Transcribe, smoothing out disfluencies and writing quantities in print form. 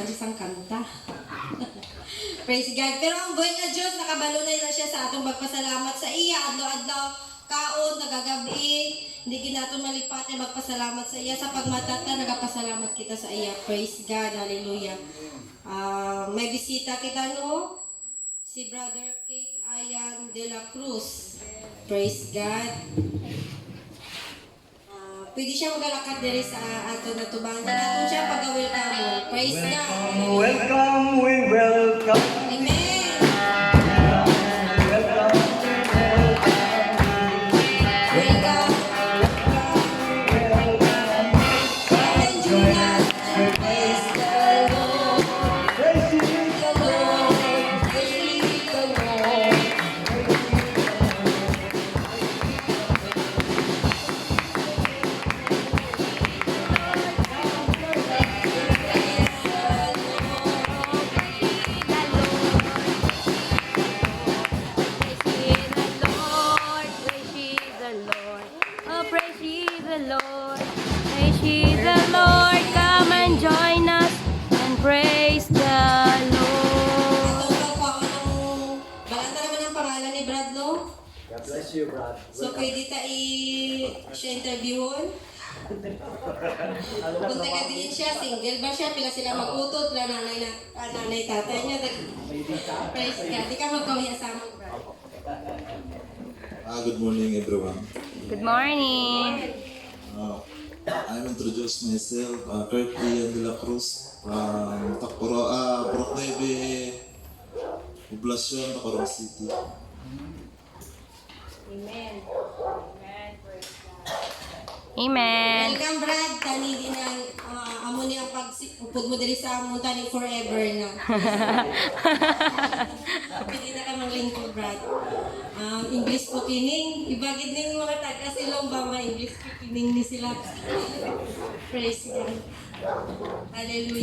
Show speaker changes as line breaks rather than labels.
sa isang kanta. Praise God. Pero ang buhay nga Diyos, nakabalunay na siya sa atong magpasalamat sa iya. Adlaw-adlaw, kaon, nagagabi. Hindi ginato malipatan magpasalamat sa iya. Sa pagmatata, nagapasalamat kita sa iya. Praise God. Hallelujah. May bisita kita, no? Si Brother Kate Ayan de la Cruz. Praise God. Pwede siya magalakad diri sa ato na tubangan. Ato siya pag-welcome mo. Praise God.
Welcome, we welcome.
Amen.
Welcome.
Welcome. Amen, Julian. Praise the Lord.
Praise Him.
The Lord. Praise the Lord.
Praise ye the Lord. Praise ye the Lord. Come and join us and praise the Lord.
Ito pa ako ng... Balanta naman ang pangalan ni Brad, no?
God bless you, Brad.
So, pwede siya interviewon? Punta ka din siya, single ba siya? Pila sila mag-utot, la nanay tatay niya. Praise God. Di ka magkawiya sa amang Brad.
Good morning, everyone.
Good morning.
I'm introduce myself, Kurt Ian de la Cruz from Purok 9, Poblacion, Tacloban City.
Amen.
Welcome, Brad. Tani din ang amo niyang pagpupod mo dali sa among tani forever na. Pwede na ka maglingkod, Brad. English po kining. Ibagid ning mga taga silong ba ma English po kining ni sila. Praise God. Hallelujah.